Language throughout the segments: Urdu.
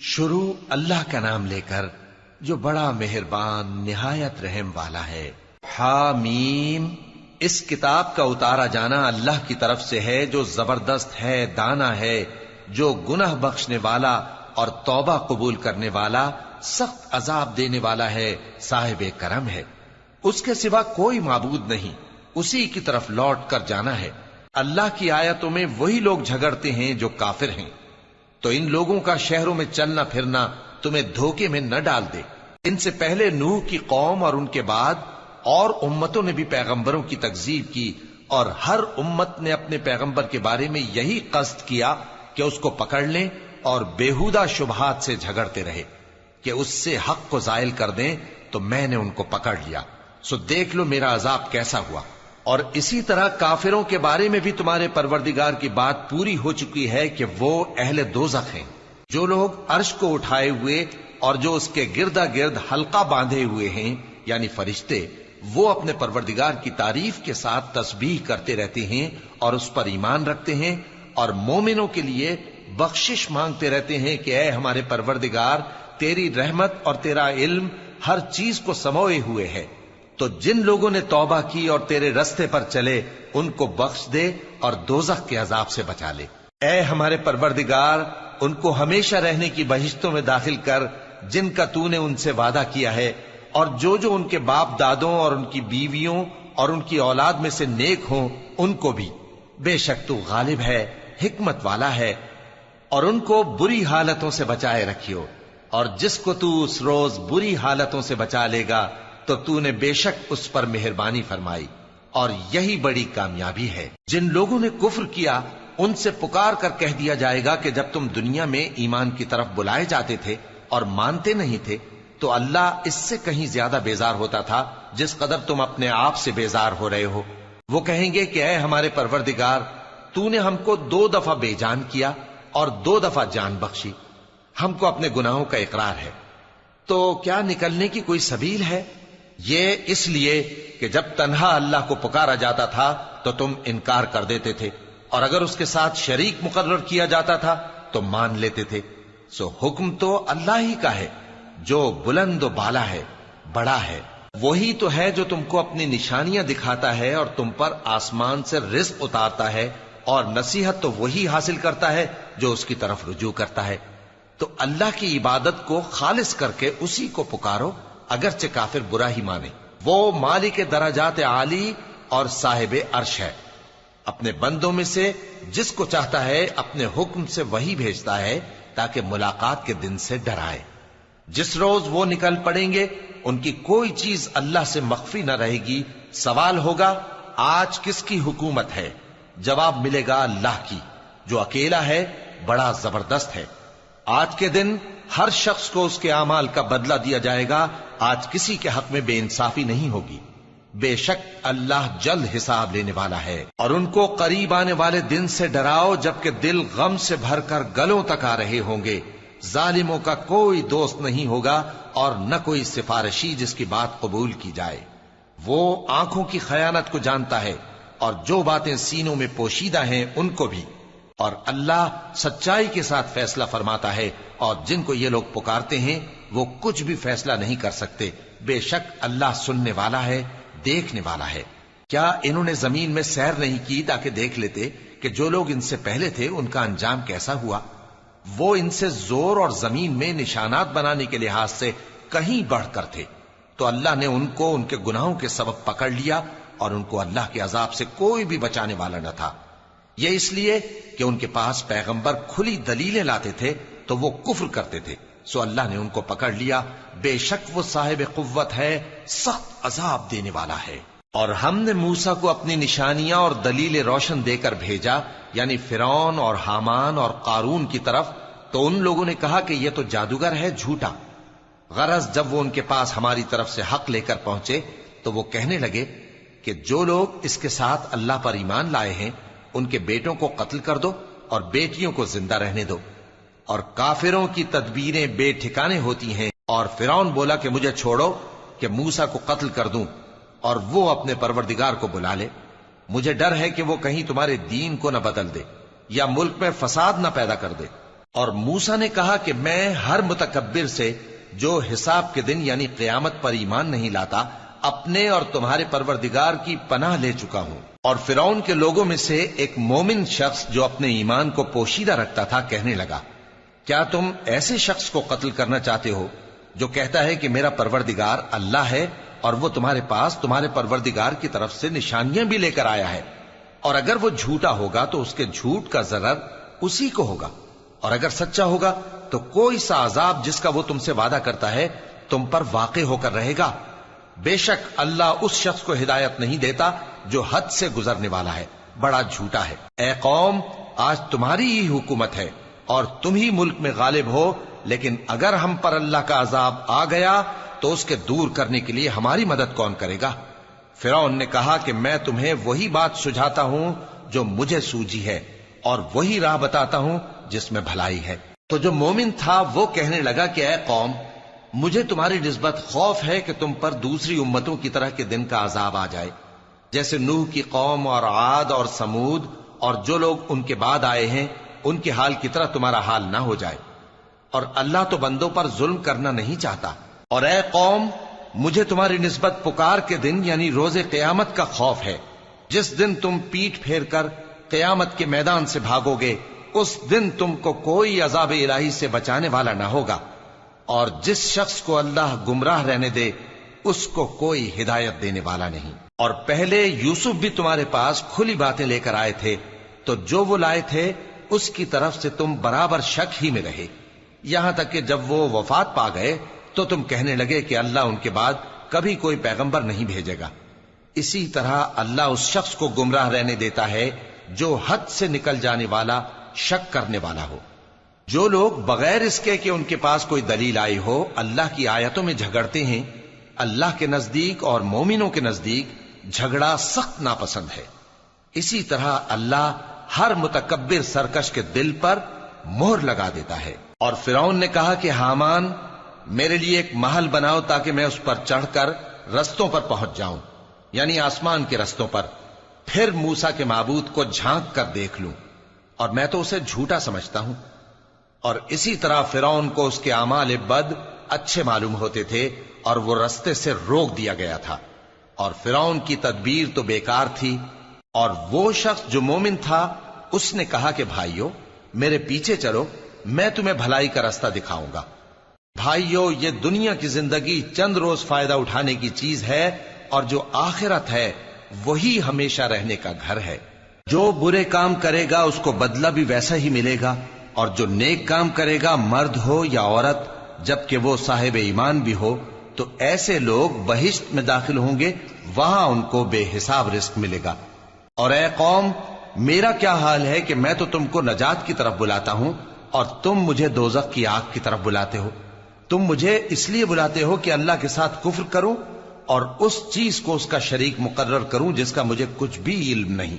شروع اللہ کا نام لے کر جو بڑا مہربان نہایت رحم والا ہے۔ حامیم، اس کتاب کا اتارا جانا اللہ کی طرف سے ہے جو زبردست ہے، دانا ہے، جو گناہ بخشنے والا اور توبہ قبول کرنے والا، سخت عذاب دینے والا ہے، صاحب کرم ہے۔ اس کے سوا کوئی معبود نہیں، اسی کی طرف لوٹ کر جانا ہے۔ اللہ کی آیتوں میں وہی لوگ جھگڑتے ہیں جو کافر ہیں، تو ان لوگوں کا شہروں میں چلنا پھرنا تمہیں دھوکے میں نہ ڈال دے۔ ان سے پہلے نوح کی قوم اور ان کے بعد اور امتوں نے بھی پیغمبروں کی تکذیب کی، اور ہر امت نے اپنے پیغمبر کے بارے میں یہی قصد کیا کہ اس کو پکڑ لیں اور بیہودہ شبہات سے جھگڑتے رہے کہ اس سے حق کو زائل کر دیں، تو میں نے ان کو پکڑ لیا، سو دیکھ لو میرا عذاب کیسا ہوا۔ اور اسی طرح کافروں کے بارے میں بھی تمہارے پروردگار کی بات پوری ہو چکی ہے کہ وہ اہل دوزخ ہیں۔ جو لوگ عرش کو اٹھائے ہوئے اور جو اس کے گردا گرد حلقہ باندھے ہوئے ہیں یعنی فرشتے، وہ اپنے پروردگار کی تعریف کے ساتھ تسبیح کرتے رہتے ہیں اور اس پر ایمان رکھتے ہیں، اور مومنوں کے لیے بخشش مانگتے رہتے ہیں کہ اے ہمارے پروردگار، تیری رحمت اور تیرا علم ہر چیز کو سموئے ہوئے ہے، تو جن لوگوں نے توبہ کی اور تیرے رستے پر چلے ان کو بخش دے اور دوزخ کے عذاب سے بچا لے۔ اے ہمارے پروردگار، ان کو ہمیشہ رہنے کی بہشتوں میں داخل کر جن کا تو نے ان سے وعدہ کیا ہے، اور جو جو ان کے باپ دادوں اور ان کی بیویوں اور ان کی اولاد میں سے نیک ہوں ان کو بھی۔ بے شک تو غالب ہے، حکمت والا ہے۔ اور ان کو بری حالتوں سے بچائے رکھیو، اور جس کو تو اس روز بری حالتوں سے بچا لے گا تو نے بے شک اس پر مہربانی فرمائی، اور یہی بڑی کامیابی ہے۔ جن لوگوں نے کفر کیا ان سے پکار کر کہہ دیا جائے گا کہ جب تم دنیا میں ایمان کی طرف بلائے جاتے تھے اور مانتے نہیں تھے تو اللہ اس سے کہیں زیادہ بیزار ہوتا تھا جس قدر تم اپنے آپ سے بیزار ہو رہے ہو۔ وہ کہیں گے کہ اے ہمارے پروردگار، تو نے ہم کو 2 دفعہ بے جان کیا اور 2 دفعہ جان بخشی، ہم کو اپنے گناہوں کا اقرار ہے، تو کیا نکلنے کی کوئی سبیل ہے؟ یہ اس لیے کہ جب تنہا اللہ کو پکارا جاتا تھا تو تم انکار کر دیتے تھے، اور اگر اس کے ساتھ شریک مقرر کیا جاتا تھا تو مان لیتے تھے۔ سو حکم تو اللہ ہی کا ہے جو بلند و بالا ہے، بڑا ہے۔ وہی تو ہے جو تم کو اپنی نشانیاں دکھاتا ہے اور تم پر آسمان سے رزق اتارتا ہے، اور نصیحت تو وہی حاصل کرتا ہے جو اس کی طرف رجوع کرتا ہے۔ تو اللہ کی عبادت کو خالص کر کے اسی کو پکارو، اگرچہ کافر برا ہی مانے۔ وہ مالک درجات عالی اور صاحب عرش ہے، اپنے بندوں میں سے جس کو چاہتا ہے اپنے حکم سے وہی بھیجتا ہے تاکہ ملاقات کے دن سے ڈرائے۔ جس روز وہ نکل پڑیں گے ان کی کوئی چیز اللہ سے مخفی نہ رہے گی۔ سوال ہوگا آج کس کی حکومت ہے؟ جواب ملے گا اللہ کی، جو اکیلا ہے، بڑا زبردست ہے۔ آج کے دن ہر شخص کو اس کے اعمال کا بدلہ دیا جائے گا، آج کسی کے حق میں بے انصافی نہیں ہوگی۔ بے شک اللہ جلد حساب لینے والا ہے۔ اور ان کو قریب آنے والے دن سے ڈراؤ جبکہ دل غم سے بھر کر گلوں تک آ رہے ہوں گے۔ ظالموں کا کوئی دوست نہیں ہوگا اور نہ کوئی سفارشی جس کی بات قبول کی جائے۔ وہ آنکھوں کی خیانت کو جانتا ہے اور جو باتیں سینوں میں پوشیدہ ہیں ان کو بھی، اور اللہ سچائی کے ساتھ فیصلہ فرماتا ہے، اور جن کو یہ لوگ پکارتے ہیں وہ کچھ بھی فیصلہ نہیں کر سکتے۔ بے شک اللہ سننے والا ہے، دیکھنے والا ہے۔ کیا انہوں نے زمین میں سیر نہیں کی تاکہ دیکھ لیتے کہ جو لوگ ان سے پہلے تھے ان کا انجام کیسا ہوا؟ وہ ان سے زور اور زمین میں نشانات بنانے کے لحاظ سے کہیں بڑھ کر تھے، تو اللہ نے ان کو ان کے گناہوں کے سبب پکڑ لیا، اور ان کو اللہ کے عذاب سے کوئی بھی بچانے والا نہ تھا۔ یہ اس لیے کہ ان کے پاس پیغمبر کھلی دلیلیں لاتے تھے تو وہ کفر کرتے تھے، سو اللہ نے ان کو پکڑ لیا۔ بے شک وہ صاحب قوت ہے، سخت عذاب دینے والا ہے۔ اور ہم نے موسیٰ کو اپنی نشانیاں اور دلیل روشن دے کر بھیجا، یعنی فرعون اور حامان اور قارون کی طرف، تو ان لوگوں نے کہا کہ یہ تو جادوگر ہے، جھوٹا۔ غرض جب وہ ان کے پاس ہماری طرف سے حق لے کر پہنچے تو وہ کہنے لگے کہ جو لوگ اس کے ساتھ اللہ پر ایمان لائے ہیں ان کے بیٹوں کو قتل کر دو اور بیٹیوں کو زندہ رہنے دو۔ اور کافروں کی تدبیریں بے ٹھکانے ہوتی ہیں، اور فرعون بولا کہ مجھے چھوڑو کہ موسیٰ کو قتل کر دوں اور وہ اپنے پروردگار کو بلا لے۔ مجھے ڈر ہے کہ وہ کہیں تمہارے دین کو نہ بدل دے یا ملک میں فساد نہ پیدا کر دے۔ اور موسیٰ نے کہا کہ میں ہر متکبر سے جو حساب کے دن یعنی قیامت پر ایمان نہیں لاتا اپنے اور تمہارے پروردگار کی پناہ لے چکا ہوں۔ اور فرعون کے لوگوں میں سے ایک مومن شخص جو اپنے ایمان کو پوشیدہ رکھتا تھا کہنے لگا، کیا تم ایسے شخص کو قتل کرنا چاہتے ہو جو کہتا ہے کہ میرا پروردگار اللہ ہے اور وہ تمہارے پاس تمہارے پروردگار کی طرف سے نشانیاں بھی لے کر آیا ہے، اور اگر وہ جھوٹا ہوگا تو اس کے جھوٹ کا ضرر اسی کو ہوگا، اور اگر سچا ہوگا تو کوئی سا عذاب جس کا وہ تم سے وعدہ کرتا ہے تم پر واقع ہو کر رہے گا۔ بے شک اللہ اس شخص کو ہدایت نہیں دیتا جو حد سے گزرنے والا ہے، بڑا جھوٹا ہے۔ اے قوم، آج تمہاری ہی حکومت ہے اور تم ہی ملک میں غالب ہو، لیکن اگر ہم پر اللہ کا عذاب آ گیا تو اس کے دور کرنے کے لیے ہماری مدد کون کرے گا؟ فرعون نے کہا کہ میں تمہیں وہی بات سجھاتا ہوں جو مجھے سوجھی ہے اور وہی راہ بتاتا ہوں جس میں بھلائی ہے۔ تو جو مومن تھا وہ کہنے لگا کہ اے قوم، مجھے تمہاری نسبت خوف ہے کہ تم پر دوسری امتوں کی طرح کے دن کا عذاب آ جائے، جیسے نوح کی قوم اور عاد اور سمود اور جو لوگ ان کے بعد آئے ہیں ان کے حال کی طرح تمہارا حال نہ ہو جائے، اور اللہ تو بندوں پر ظلم کرنا نہیں چاہتا۔ اور اے قوم، مجھے تمہاری نسبت پکار کے دن یعنی روز قیامت کا خوف ہے، جس دن تم پیٹ پھیر کر قیامت کے میدان سے بھاگو گے، اس دن تم کو کوئی عذاب الہی سے بچانے والا نہ ہوگا، اور جس شخص کو اللہ گمراہ رہنے دے اس کو کوئی ہدایت دینے والا نہیں۔ اور پہلے یوسف بھی تمہارے پاس کھلی باتیں لے کر آئے تھے، تو جو وہ لائے تھے اس کی طرف سے تم برابر شک ہی میں رہے، یہاں تک کہ جب وہ وفات پا گئے تو تم کہنے لگے کہ اللہ ان کے بعد کبھی کوئی پیغمبر نہیں بھیجے گا۔ اسی طرح اللہ اس شخص کو گمراہ رہنے دیتا ہے جو حد سے نکل جانے والا، شک کرنے والا ہو۔ جو لوگ بغیر اس کے کہ ان کے پاس کوئی دلیل آئی ہو اللہ کی آیتوں میں جھگڑتے ہیں، اللہ کے نزدیک اور مومنوں کے نزدیک جھگڑا سخت ناپسند ہے۔ اسی طرح اللہ ہر متکبر سرکش کے دل پر مہر لگا دیتا ہے۔ اور فرعون نے کہا کہ حامان، میرے لیے ایک محل بناؤ تاکہ میں اس پر چڑھ کر رستوں پر پہنچ جاؤں، یعنی آسمان کے رستوں پر، پھر موسیٰ کے معبود کو جھانک کر دیکھ لوں، اور میں تو اسے جھوٹا سمجھتا ہوں۔ اور اسی طرح فرعون کو اس کے اعمال بد اچھے معلوم ہوتے تھے اور وہ رستے سے روک دیا گیا تھا، اور فرعون کی تدبیر تو بیکار تھی۔ اور وہ شخص جو مومن تھا اس نے کہا کہ بھائیو، میرے پیچھے چلو، میں تمہیں بھلائی کا رستہ دکھاؤں گا۔ بھائیو، یہ دنیا کی زندگی چند روز فائدہ اٹھانے کی چیز ہے، اور جو آخرت ہے وہی ہمیشہ رہنے کا گھر ہے۔ جو برے کام کرے گا اس کو بدلہ بھی ویسا ہی ملے گا، اور جو نیک کام کرے گا، مرد ہو یا عورت، جبکہ وہ صاحب ایمان بھی ہو، تو ایسے لوگ بہشت میں داخل ہوں گے، وہاں ان کو بے حساب رزق ملے گا۔ اور اے قوم، میرا کیا حال ہے کہ میں تو تم کو نجات کی طرف بلاتا ہوں اور تم مجھے دوزخ کی آگ کی طرف بلاتے ہو۔ تم مجھے اس لیے بلاتے ہو کہ اللہ کے ساتھ کفر کروں اور اس چیز کو اس کا شریک مقرر کروں جس کا مجھے کچھ بھی علم نہیں،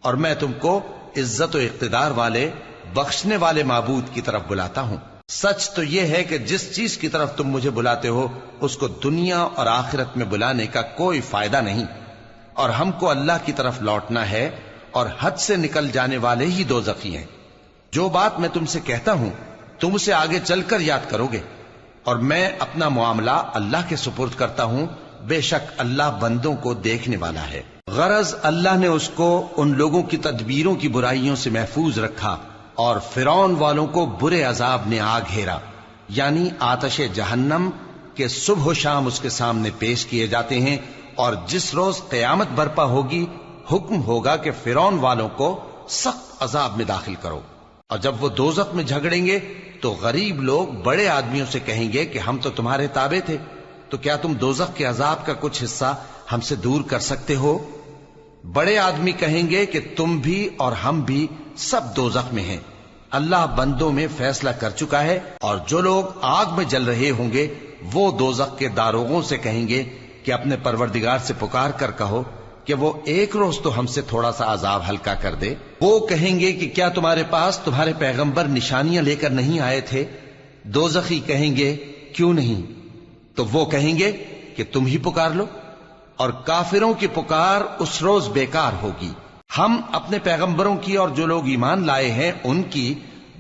اور میں تم کو عزت و اقتدار والے، بخشنے والے معبود کی طرف بلاتا ہوں۔ سچ تو یہ ہے کہ جس چیز کی طرف تم مجھے بلاتے ہو اس کو دنیا اور آخرت میں بلانے کا کوئی فائدہ نہیں، اور ہم کو اللہ کی طرف لوٹنا ہے، اور حد سے نکل جانے والے ہی دوزخی ہیں۔ جو بات میں تم سے کہتا ہوں تم اسے آگے چل کر یاد کرو گے، اور میں اپنا معاملہ اللہ کے سپرد کرتا ہوں، بے شک اللہ بندوں کو دیکھنے والا ہے۔ غرض اللہ نے اس کو ان لوگوں کی تدبیروں کی برائیوں سے محفوظ رکھا، اور فرعون والوں کو برے عذاب نے آ گھیرا، یعنی آتش جہنم کے صبح و شام اس کے سامنے پیش کیے جاتے ہیں، اور جس روز قیامت برپا ہوگی حکم ہوگا کہ فرعون والوں کو سخت عذاب میں داخل کرو۔ اور جب وہ دوزخ میں جھگڑیں گے تو غریب لوگ بڑے آدمیوں سے کہیں گے کہ ہم تو تمہارے تابع تھے، تو کیا تم دوزخ کے عذاب کا کچھ حصہ ہم سے دور کر سکتے ہو؟ بڑے آدمی کہیں گے کہ تم بھی اور ہم بھی سب دوزخ میں ہیں، اللہ بندوں میں فیصلہ کر چکا ہے۔ اور جو لوگ آگ میں جل رہے ہوں گے وہ دوزخ کے داروغوں سے کہیں گے کہ اپنے پروردگار سے پکار کر کہو کہ وہ ایک روز تو ہم سے تھوڑا سا عذاب ہلکا کر دے۔ وہ کہیں گے کہ کیا تمہارے پاس تمہارے پیغمبر نشانیاں لے کر نہیں آئے تھے؟ دوزخی کہیں گے کیوں نہیں؟ تو وہ کہیں گے کہ تم ہی پکار لو، اور کافروں کی پکار اس روز بیکار ہوگی۔ ہم اپنے پیغمبروں کی اور جو لوگ ایمان لائے ہیں ان کی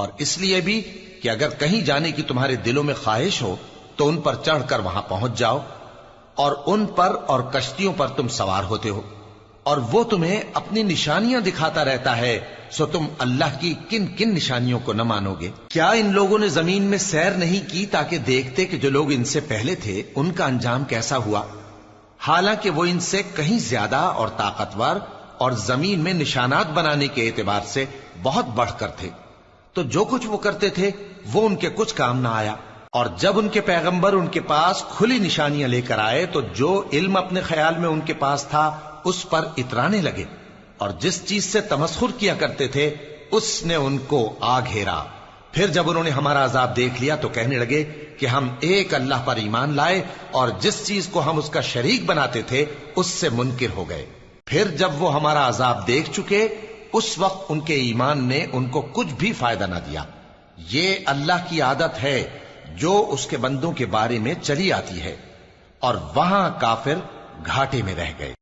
اور اس لیے بھی کہ اگر کہیں جانے کی تمہارے دلوں میں خواہش ہو تو ان پر چڑھ کر وہاں پہنچ جاؤ، اور ان پر اور کشتیوں پر تم سوار ہوتے ہو، اور وہ تمہیں اپنی نشانیاں دکھاتا رہتا ہے، سو تم اللہ کی کن کن نشانیوں کو نہ مانو گے؟ کیا ان لوگوں نے زمین میں سیر نہیں کی تاکہ دیکھتے کہ جو لوگ ان سے پہلے تھے ان کا انجام کیسا ہوا، حالانکہ وہ ان سے کہیں زیادہ اور طاقتور اور زمین میں نشانات بنانے کے اعتبار سے بہت بڑھ کر تھے، تو جو کچھ وہ کرتے تھے وہ ان کے کچھ کام نہ آیا۔ اور جب ان کے پیغمبر ان کے پاس کھلی نشانیاں لے کر آئے تو جو علم اپنے خیال میں ان کے پاس تھا اس پر اترانے لگے، اور جس چیز سے تمسخر کیا کرتے تھے اس نے ان کو آ گھیرا۔ پھر جب انہوں نے ہمارا عذاب دیکھ لیا تو کہنے لگے کہ ہم ایک اللہ پر ایمان لائے، اور جس چیز کو ہم اس کا شریک بناتے تھے اس سے منکر ہو گئے۔ پھر جب وہ ہمارا عذاب دیکھ چکے اس وقت ان کے ایمان نے ان کو کچھ بھی فائدہ نہ دیا۔ یہ اللہ کی عادت ہے جو اس کے بندوں کے بارے میں چلی آتی ہے، اور وہاں کافر گھاٹے میں رہ گئے۔